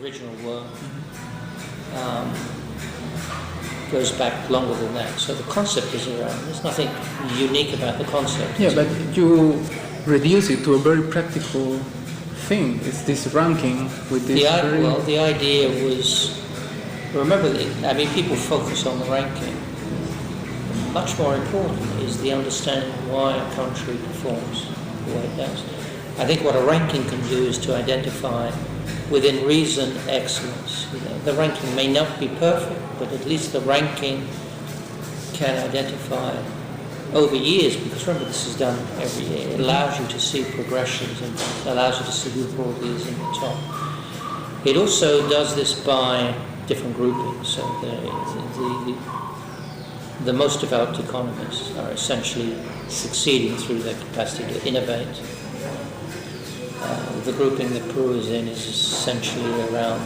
original work goes back longer than that. So the concept is around. There's nothing unique about the concept. Yeah, but you reduce it to a very practical thing. It's this ranking with this. The idea was, remember, people focus on the ranking. Much more important is the understanding why a country performs the way it does. I think what a ranking can do is to identify within reason excellence. The ranking may not be perfect, but at least the ranking can identify over years, because remember this is done every year. It allows you to see progressions and allows you to see who broadly is in the top. It also does this by different groupings. So the most developed economies are essentially succeeding through their capacity to innovate. The grouping that Peru is in is essentially around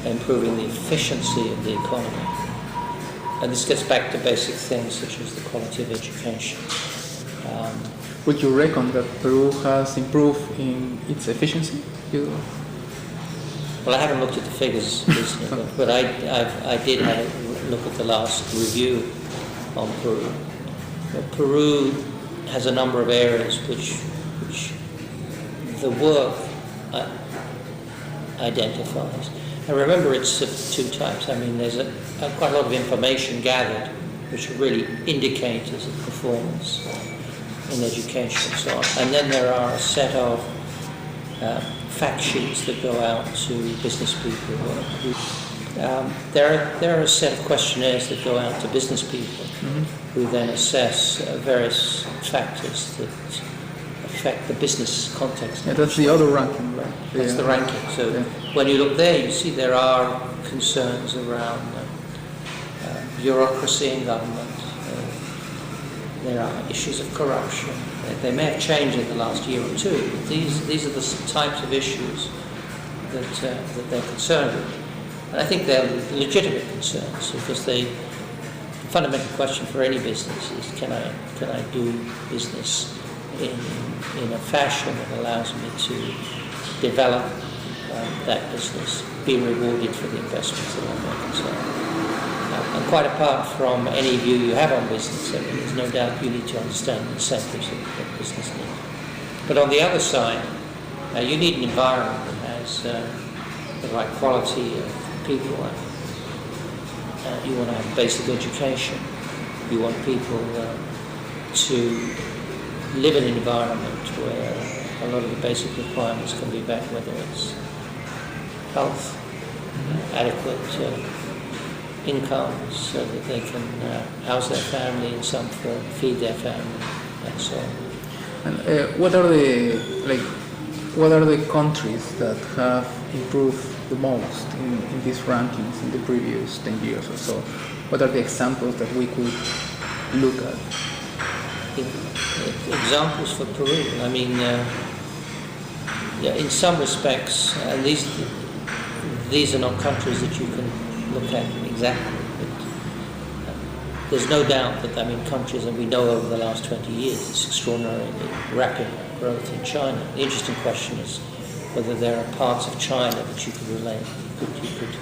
improving the efficiency of the economy. And this gets back to basic things such as the quality of education. Would you reckon that Peru has improved in its efficiency? Well, I haven't looked at the figures recently, but I did have a look at the last review on Peru. Peru has a number of areas which the work identifies. And remember, it's of two types. There's quite a lot of information gathered which are really indicators of performance in education and so on. And then there are a set of fact sheets that go out to business people. There are a set of questionnaires that go out to business people who then assess various factors that affect the business context. Yeah, that's the other ranking, right? That's the ranking. So when you look there, you see there are concerns around bureaucracy in government. There are issues of corruption. They may have changed in the last year or two. But these are the types of issues that they're concerned with. And I think they're legitimate concerns, because the fundamental question for any business is, can I do business in a fashion that allows me to develop that business, be rewarded for the investments that I'm making. So, and quite apart from any view you have on business, there's no doubt you need to understand the incentives that business needs. But on the other side, you need an environment that has the right quality of people. You want to have basic education. You want people to live in an environment where a lot of the basic requirements can be met, whether it's health, adequate income, so that they can house their family in some form, feed their family, and so on. And what are the countries that have improved the most in these rankings in the previous 10 years or so? What are the examples that we could look at? Examples for Peru. In some respects, and these are not countries that you can look at exactly, but there's no doubt that countries, and we know over the last 20 years, this extraordinarily rapid growth in China. The interesting question is whether there are parts of China that you could relate. You could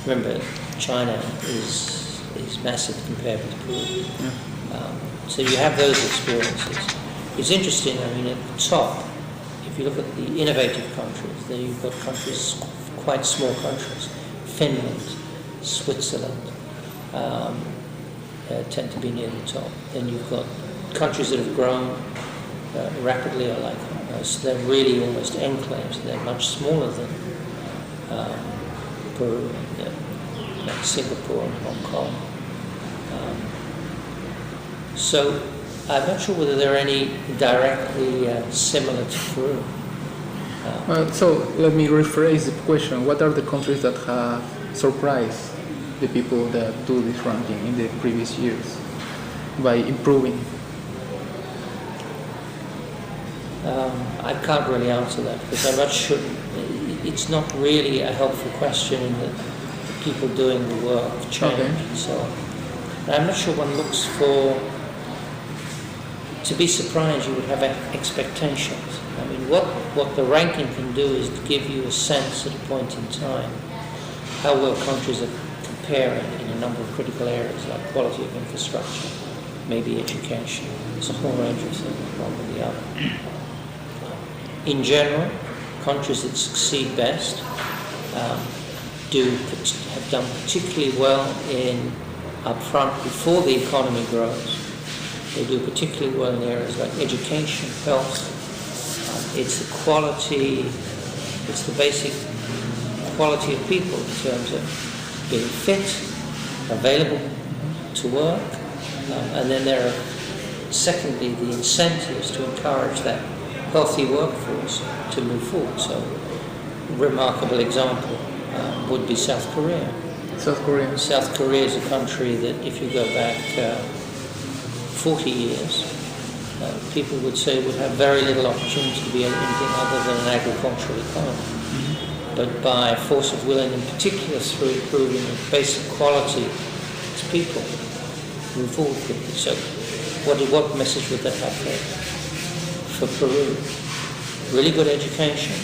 remember, China is massive compared with Peru. So you have those experiences. It's interesting, at the top, if you look at the innovative countries, then you've got countries, quite small countries, Finland, Switzerland, tend to be near the top. Then you've got countries that have grown rapidly, are like us. They're really almost enclaves. They're much smaller than Peru, like Singapore and Hong Kong. So I'm not sure whether there are any directly similar to Peru. So let me rephrase the question. What are the countries that have surprised the people that do this ranking in the previous years by improving? I can't really answer that, because I'm not sure. It's not really a helpful question in that the people doing the work change and so on. I'm not sure one looks for to be surprised, you would have expectations. I mean, what the ranking can do is to give you a sense at a point in time how well countries are comparing in a number of critical areas like quality of infrastructure, maybe education. There's a whole range of things, one or the other. In general, countries that succeed best have done particularly well in upfront before the economy grows. They do particularly well in areas like education, health. It's the quality, it's the basic quality of people in terms of being fit, available to work, and then there are, secondly, the incentives to encourage that healthy workforce to move forward. So, a remarkable example would be South Korea. South Korea. South Korea is a country that, if you go back 40 years, people would say would have very little opportunity to be anything other than an agricultural economy. But by force of willing, in particular through improving the basic quality of its people, move forward quickly. So what message would that have for Peru? Really good education.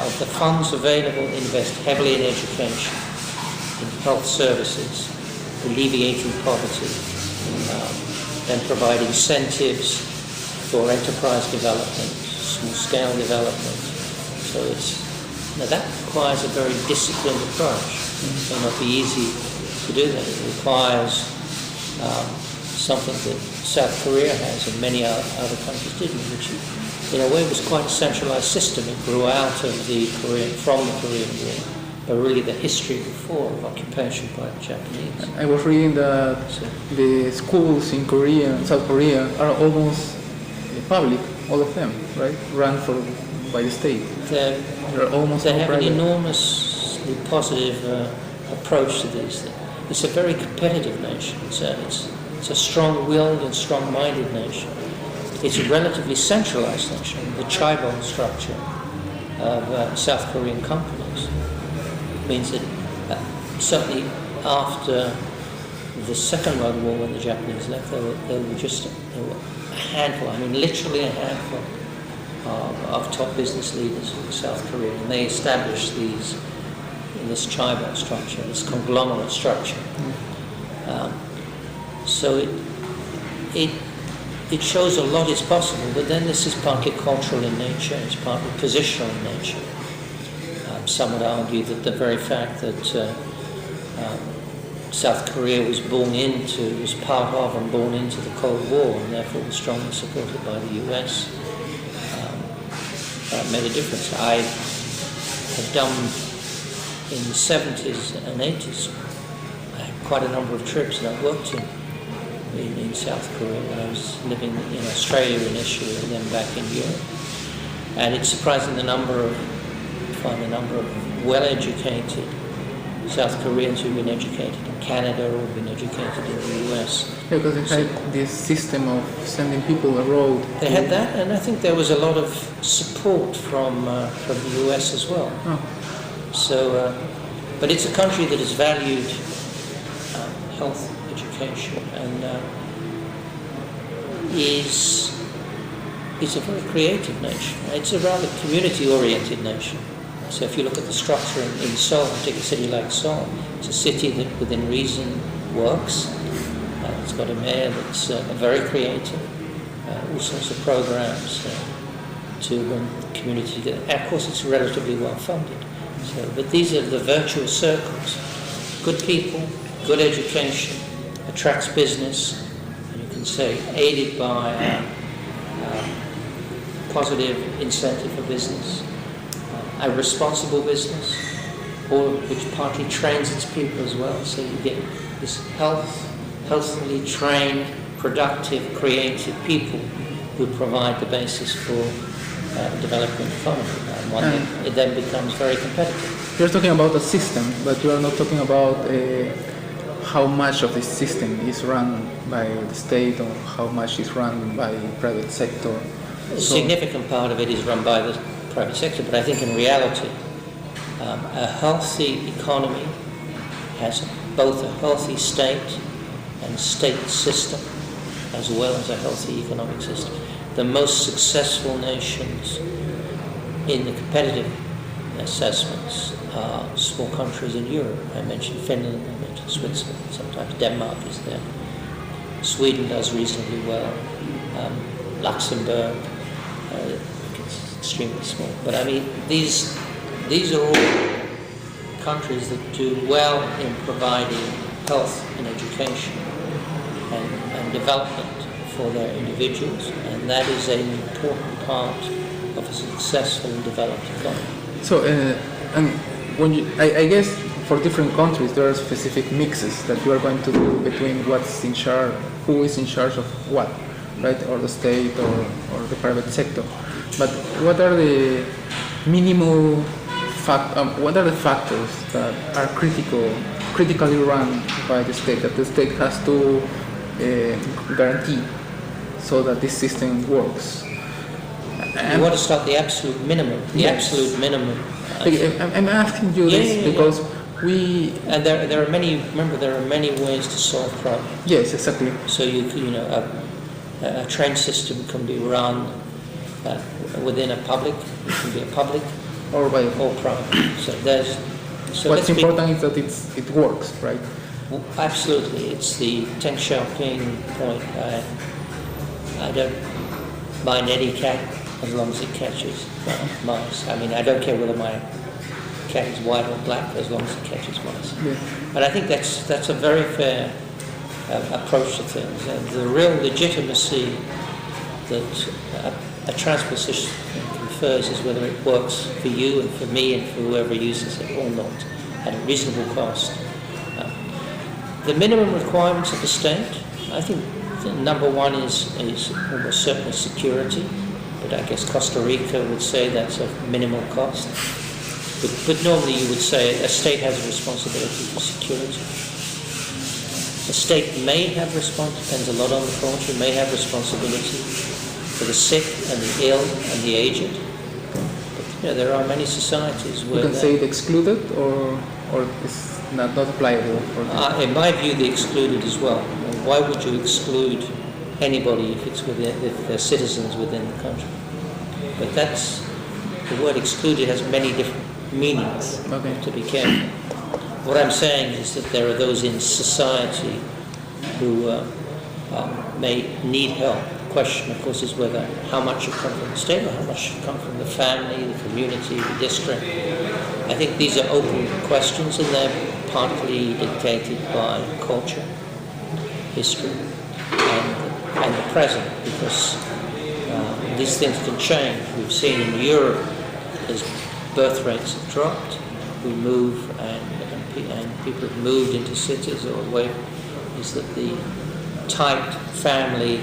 Of the funds available, invest heavily in education, in health services, alleviating poverty, then provide incentives for enterprise development, small-scale development. So that requires a very disciplined approach. It may not be easy to do that. It requires something that South Korea has and many other countries didn't, which in a way was quite a centralized system. It grew out of from the Korean War, but really the history before of occupation by the Japanese. I was reading that the schools in South Korea are almost public, all of them, right? Run by the state. They have an enormously positive approach to these things. It's a very competitive nation. It's a strong-willed and strong-minded nation. It's a relatively centralized nation. The chaebol structure of South Korean companies means that certainly after the Second World War, when the Japanese left, there were a handful, I mean literally a handful of top business leaders who were South Korean, and they established this chaebol structure, this conglomerate structure. So it shows a lot is possible, but then this is partly cultural in nature, it's partly positional in nature. Some would argue that the very fact that South Korea was part of and born into the Cold War, and therefore was strongly supported by the US, made a difference. I have done in the 70s and 80s, I had quite a number of trips, and I worked in South Korea when I was living in Australia initially and then back in Europe. And it's surprising the number of well-educated South Koreans who've been educated in Canada or been educated in the US. Yeah, because they had this system of sending people abroad. They had that, and I think there was a lot of support from the US as well. Oh. So, but it's a country that has valued health, education, and is a very creative nation. It's a rather community-oriented nation. So if you look at the structure in Seoul, take a city like Seoul, it's a city that within reason works. It's got a mayor that's very creative, all sorts of programs to bring the community together. And of course, it's relatively well funded. So, but these are the virtuous circles. Good people, good education, attracts business, and you can say aided by positive incentive for business, a responsible business, all of which partly trains its people as well. So you get this healthily trained, productive, creative people who provide the basis for developing the economy. And one that it then becomes very competitive. You're talking about a system, but you are not talking about how much of this system is run by the state or how much is run by the private sector. A significant part of it is run by the private sector, but I think in reality, a healthy economy has both a healthy state and state system, as well as a healthy economic system. The most successful nations in the competitive assessments are small countries in Europe. I mentioned Finland, I mentioned Switzerland, sometimes Denmark is there. Sweden does reasonably well. Luxembourg, it's extremely small. But I mean, these are all countries that do well in providing health and education and development for their individuals, and that is an important part of a successful and developed economy. So, and when I guess for different countries there are specific mixes that you are going to do between what's in charge, who is in charge of what, right, or the state or the private sector. But what are the minimal what are the factors that are critically run by the state that the state has to guarantee so that this system works? You want to start the absolute minimum. The Yes. absolute minimum. I'm asking you this because we. And there are many. Remember, there are many ways to solve problems. Yes, exactly. So a train system can be run within a public. It can be a public Or by. or private. So there's. So What's let's be- important is that it works, right? Absolutely, it's the Deng Xiaoping point. I don't mind any cat as long as it catches mice. I mean, I don't care whether my cat is white or black as long as it catches mice. Yeah. But I think that's a very fair approach to things. And the real legitimacy that a transport system confers is whether it works for you and for me and for whoever uses it or not at a reasonable cost. The minimum requirements of the state, I think number one is almost certainly security, but I guess Costa Rica would say that's of minimal cost. But normally you would say a state has a responsibility for security. A state may have depends a lot on the culture, may have responsibility for the sick and the ill and the aged. But there are many societies where You can say it excluded or it's not applicable for them. in my view, the excluded as well. Why would you exclude anybody if they're citizens within the country? But the word excluded has many different meanings. Okay. To be careful. What I'm saying is that there are those in society who may need help. The question, of course, is how much should come from the state or how much should come from the family, the community, the district. I think these are open questions and they're partly dictated by culture, history, and the present, because these things can change. We've seen in Europe as birth rates have dropped, we move and people have moved into cities or away, is that the tight family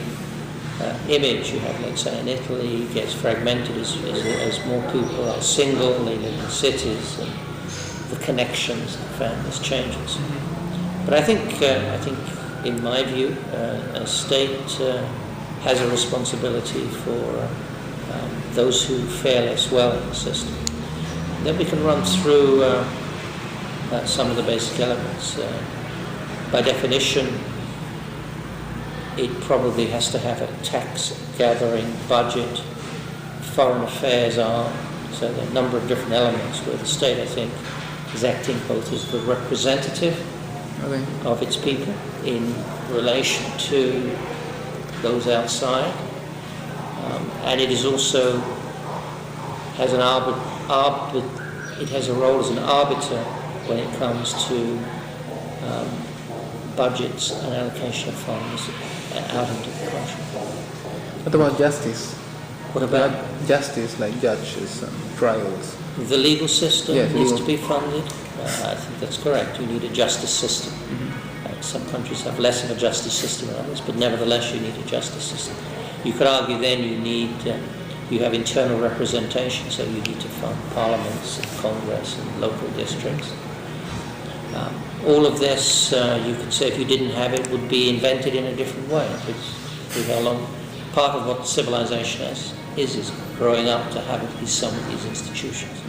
image you have, let's say, in Italy gets fragmented as more people are single, they live in cities, and the connections of families changes. But I think in my view, a state has a responsibility for those who fare less well in the system. Then we can run through some of the basic elements. By definition, it probably has to have a tax gathering budget, foreign affairs arm, so there are a number of different elements where the state, I think, is acting both as the representative of its people in relation to those outside, and it is also has it has a role as an arbiter when it comes to budgets and allocation of funds out into the country. What about justice? What about justice, like judges and trials? the legal system? Yes, needs legal. to be funded. I think that's correct. You need a justice system. Some countries have less of a justice system than others, but nevertheless you need a justice system. You could argue then you have internal representation, so you need to fund parliaments and Congress and local districts. All of this, you could say, if you didn't have it, would be invented in a different way. Part of what civilization is growing up to have at least some of these institutions.